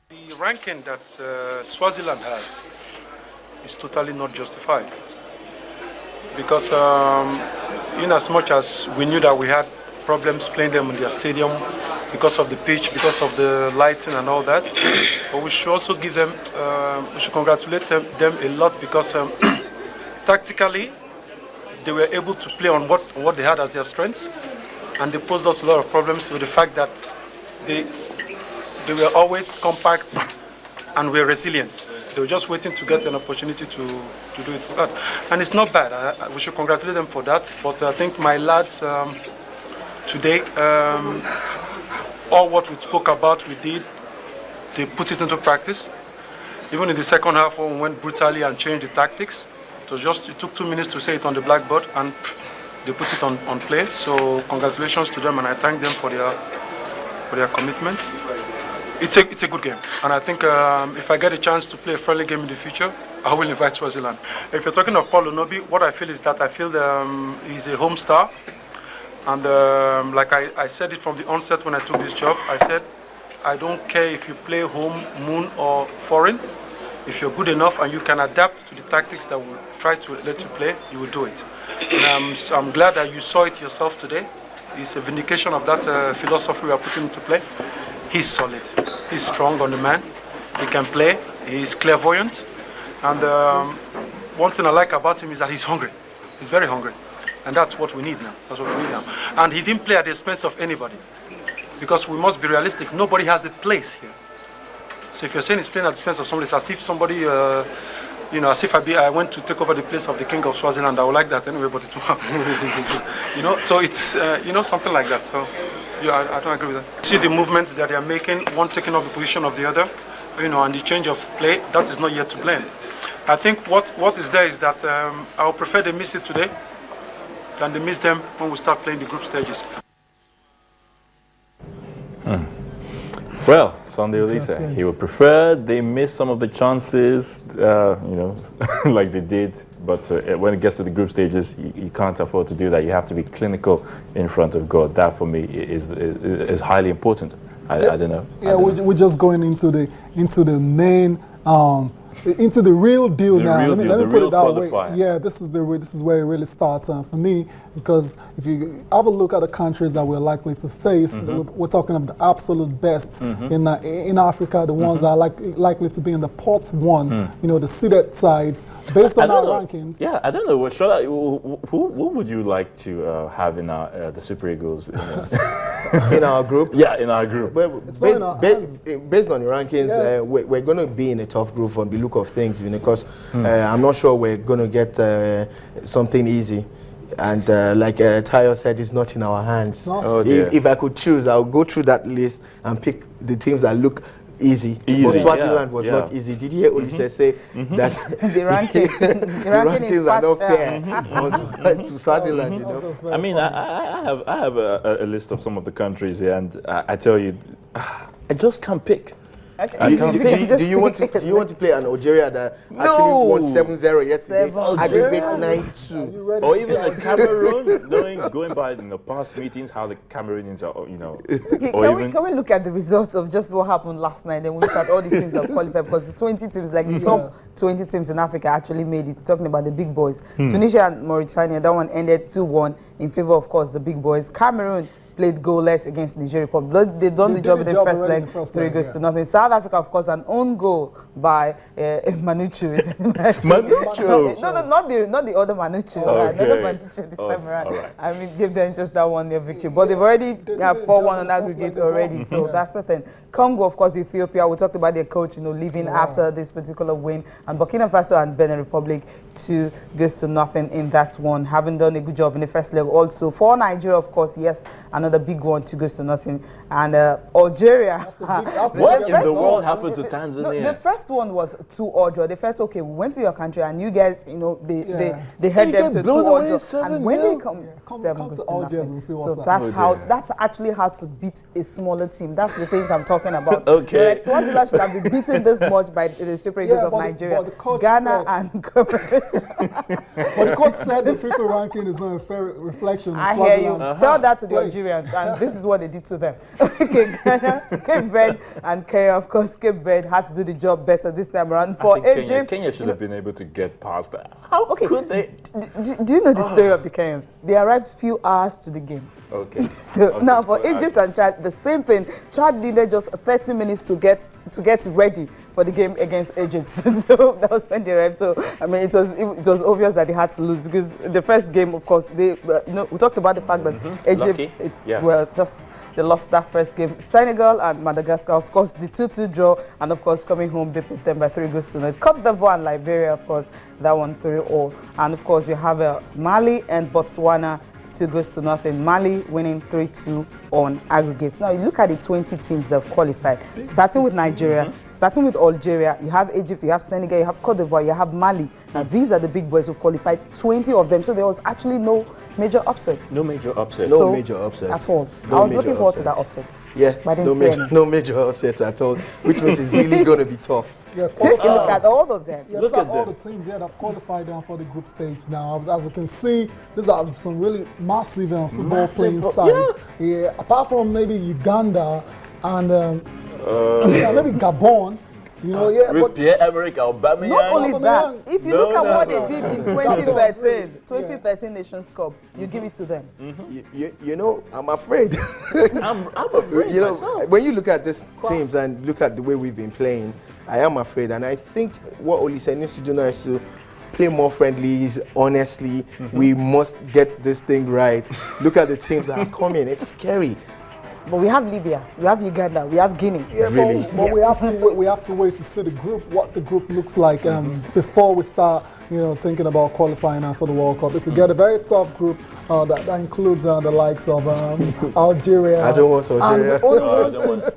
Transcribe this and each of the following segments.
The ranking that Swaziland has is totally not justified because in as much as we knew that we had problems playing them in their stadium because of the pitch, because of the lighting and all that, but we should also give them, we should congratulate them a lot because tactically they were able to play on what they had as their strengths, and they posed us a lot of problems with the fact that they were always compact and were resilient. They were just waiting to get an opportunity to do it. And it's not bad. We should congratulate them for that. But I think my lads today, all what we spoke about, we did, they put it into practice. Even in the second half, when we went brutally and changed the tactics, it took 2 minutes to say it on the blackboard, and they put it on play. So congratulations to them, and I thank them for their commitment. It's a good game, and I think if I get a chance to play a friendly game in the future, I will invite Swaziland. If you're talking of Paul Onobi, what I feel is that he's a home star, and like I said it from the onset when I took this job, I said, I don't care if you play home, moon, or foreign. If you're good enough and you can adapt to the tactics that will try to let you play, you will do it. And I'm glad that you saw it yourself today. It's a vindication of that philosophy we are putting into play. He's solid. He's strong on the man. He can play. He's clairvoyant. And one thing I like about him is that he's hungry. He's very hungry. And that's what we need now. That's what we need now. And he didn't play at the expense of anybody. Because we must be realistic. Nobody has a place here. So if you're saying he's playing at the expense of somebody, it's as if somebody, as if I went to take over the place of the king of Swaziland. I would like that anyway, but it won't happen. So it's, something like that. So I don't agree with that. See the movements that they are making, one taking up the position of the other, and the change of play, that is not yet to blame. I think what is there is that I would prefer they miss it today than they miss them when we start playing the group stages. Well, Sunday Oliseh, he would prefer they miss some of the chances, like they did. But when it gets to the group stages, you can't afford to do that. You have to be clinical in front of God. That, for me, is highly important. I don't know. Yeah, we're just going into the main. Into the real deal now. Let me put it that way. Yeah, this is where it really starts for me, because if you have a look at the countries that we're likely to face, we're talking of the absolute best in Africa, the ones that are likely to be in the pot one, the seeded sides, based on our rankings. Yeah, I don't know. Who would you like to have in the Super Eagles? In our group? Yeah, in our group. Based on the rankings, yes. We're going to be in a tough group from the look of things, because I'm not sure we're going to get something easy. And like Tayo said, it's not in our hands. Oh, if I could choose, I'll go through that list and pick the teams that look easy. But Swaziland was not easy. Did you hear Oliseh say that the rankings are not fair to Swaziland? I mean, I have a list of some of the countries here, and I tell you, I just can't pick. Okay. Do you want to play an Algeria that actually won 7-0 yesterday? Aggregate 9-2. Or even a Cameroon, going by past meetings, how the Cameroonians are, Okay, can we look at the results of just what happened last night? Then we look at all the teams that qualified, because the 20 teams, like the top 20 teams in Africa, actually made it. Talking about the big boys, Tunisia and Mauritania, that one ended 2-1 in favor, of course, the big boys. Cameroon played goalless against Nigeria Republic. They done the job in the first leg, 3-0. South Africa, of course, an own goal by Manuchu. Manuchu? No, not the other Manuchu. Okay. Another Manuchu this time around. Right. I mean, give them just that 1-0 victory. But they've already got 4-1 on aggregate already, so that's the thing. Congo, of course, Ethiopia, we talked about their coach, leaving after this particular win. And Burkina Faso and Benin Republic, 2-0 in that one. Having done a good job in the first leg also. For Nigeria, of course, yes, another big one, 2-0. And Algeria. What in the world happened to Tanzania? No, the first one was 2-0 draw. They felt, okay, we went to your country and you guys, they heard them to 2-0 draw. And when they come 7-0. So that's actually how to beat a smaller team. That's the things I'm talking about. Okay. Like Swaziland should have been beaten this much by the Super Eagles of Nigeria, Ghana, and Cameroon. But the coach said the FIFA ranking is not a fair reflection of I Swaziland. hear you. Tell that to the Algerians. Nigerians, and this is what they did to them. Okay, Cape Verde and Kenya, of course, Cape Verde had to do the job better this time around. For Egypt, Kenya should have been able to get past that. How could they? Do you know the story of the Kenyans? They arrived few hours to the game. Okay. So now for Egypt and Chad, the same thing. Chad needed just 30 minutes to get ready for the game against Egypt. So that was when they arrived. So I mean, it was obvious that they had to lose because the first game, of course, they we talked about the fact that Egypt, they lost that first game. Senegal and Madagascar, of course, the 2-2 draw, and of course coming home they beat them by 3-0. Cote d'Ivoire and Liberia, of course, that one 3-0. And of course you have Mali and Botswana 2-0. Mali winning 3-2 on aggregates. Now you look at the 20 teams that have qualified, starting with Nigeria, starting with Algeria, you have Egypt, you have Senegal, you have Cote d'Ivoire, you have Mali. Now these are the big boys who've qualified, 20 of them. So there was actually no major upset. No major upset. No major upset. At all. I was looking forward to that upset. Yeah, but I didn't see any. No major upsets at all, which means it's really going to be tough. Yeah, take a look at all of them. Yeah, look at all the teams that have qualified for the group stage now. As we can see, these are some really massive football playing sides. Yeah, apart from maybe Uganda and maybe Gabon. You know, with Pierre-Emerick Aubameyang. Not only that, if you look at what they did in 2013 Nations Cup, you give it to them. You know, I'm afraid. I'm afraid. You know, when you look at these teams and look at the way we've been playing, I am afraid. And I think what Oliseh needs to do now is to play more friendlies, honestly. We must get this thing right. Look at the teams that are coming. It's scary. But we have Libya, we have Uganda, we have Guinea. Yeah, really? But we have to wait to see the group, what the group looks like before we start, thinking about qualifying for the World Cup. If we get a very tough group that includes the likes of Algeria. I don't want Algeria.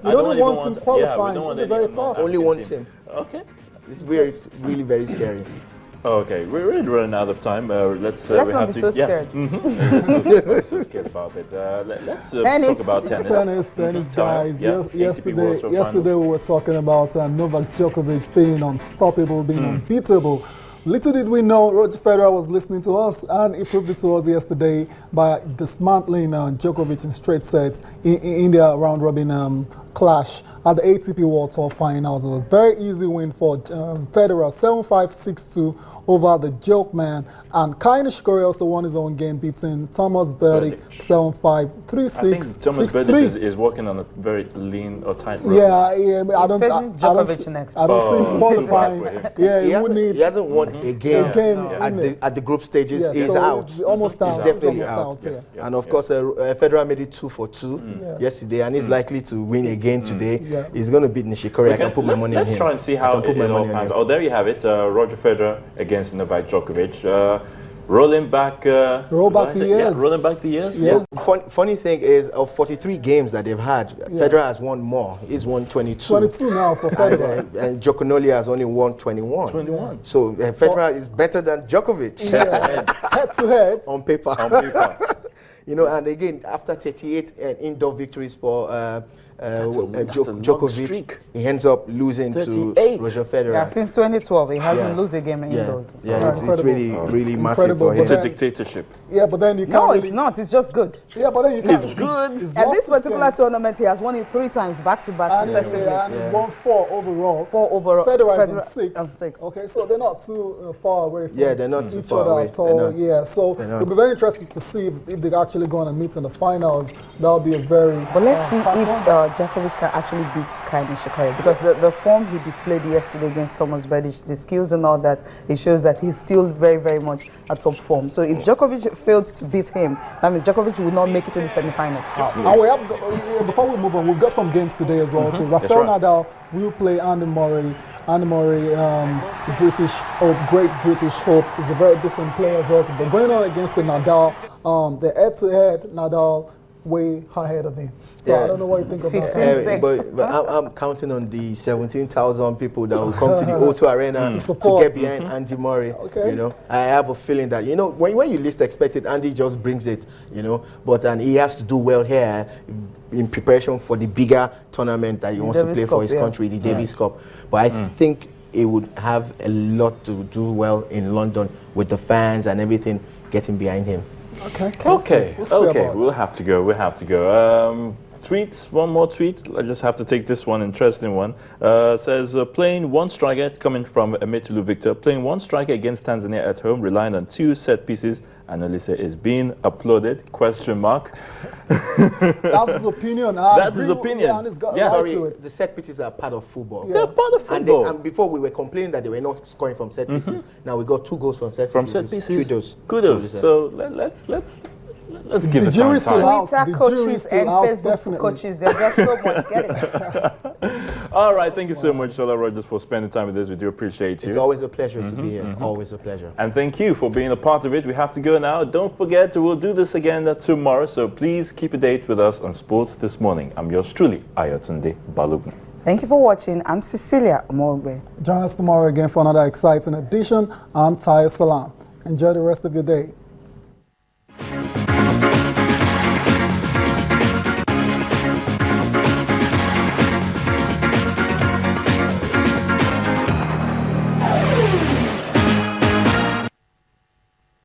We only want team qualifying. Yeah, it'll be very tough. Only one team. Okay. It's really very scary. Okay, we're really running out of time. Let's not be so scared. Let's not be so scared about it. Let's talk about tennis. Tennis, guys. Yesterday we were talking about Novak Djokovic being unstoppable, being unbeatable. Little did we know Roger Federer was listening to us, and he proved it to us yesterday by dismantling Djokovic in straight sets in their round-robin clash at the ATP World Tour Finals. It was a very easy win for Federer, 7-5, 6-2 over the Joke Man. And Kai Nishikori also won his own game, beating Thomas Berdych 7-5, 3-6, I think Thomas Berdych is working on a very lean or tight rope. Yeah, I don't see next. I don't see him qualifying. He hasn't won a game at the group stages. Yeah, he's so out. He's almost out. He's definitely out. Yeah. And of course, Federer made it 2-2 yesterday, and he's likely to win again today. Yeah. He's going to beat Nishikori. I can put my money on him. Let's try and see how it all pans. Oh, there you have it. Roger Federer against Novak Djokovic. Rolling back the years. Yeah. Funny thing is, of 43 games that they've had, Federer has won more. He's won 22. 22 now for Federer. And Djokovic has only won 21. So Federer is better than Djokovic. Head to head. On paper. And again, after 38 indoor victories for Djokovic, he ends up losing 38. To Roger Federer. Yeah, since 2012, he hasn't lost a game indoors. Yeah, it's really massive for him. It's a dictatorship. Yeah, but then you can't. No, it's not. It's just good. Yeah, but then you can't. It's good. At this particular tournament, he has won it 3 times back-to-back successively. And he's won 4 overall. 4 overall. Federer is on 6. 6. Okay, so they're not too far away from they're not too far away at all. Yeah, so it'll be very interesting to see if they're actually going to meet in the finals. That'll be a very. But let's see if Djokovic can actually beat Kai Nishikori, because the form he displayed yesterday against Thomas Berdych, the skills and all that, it shows that he's still very, very much at top form. So if Djokovic failed to beat him, that means Djokovic will not make it to the semifinals. And we have, before we move on, we've got some games today as well too. Rafael Nadal will play Andy Murray. Andy Murray, the great British hope, is a very decent player as well. But going on against the Nadal, the head-to-head Nadal way ahead of him. So I don't know what you think about that. But I'm counting on the 17,000 people that will come to the O2 Arena to get behind Andy Murray. Okay. I have a feeling that when you least expect it, Andy just brings it. But he has to do well here in preparation for the bigger tournament that he wants to play for his country, the Davis Cup. But I think he would have a lot to do well in London with the fans and everything getting behind him. Okay. We'll have to go. Tweets, one more tweet. I just have to take this one, interesting one. Says, playing one striker, it's coming from Emetulu Victor, playing one striker against Tanzania at home, relying on 2 set pieces, and Oliseh is being applauded, question mark. That's his opinion. That's his opinion. Sorry, the set pieces are part of football. They're part of football. And before we were complaining that they were not scoring from set pieces. Now we got 2 goals from set pieces. Kudos. So let's give it time. Twitter coaches and Facebook coaches, they're just so much getting it. All right, thank you so much, Shola Rogers, for spending time with us. We do appreciate you. It's always a pleasure to be here. Always a pleasure. And thank you for being a part of it. We have to go now. Don't forget, we'll do this again tomorrow. So please keep a date with us on Sports This Morning. I'm yours truly, Ayotunde Balogun. Thank you for watching. I'm Cecilia Omogbe. Join us tomorrow again for another exciting edition. I'm Tayo Salam. Enjoy the rest of your day.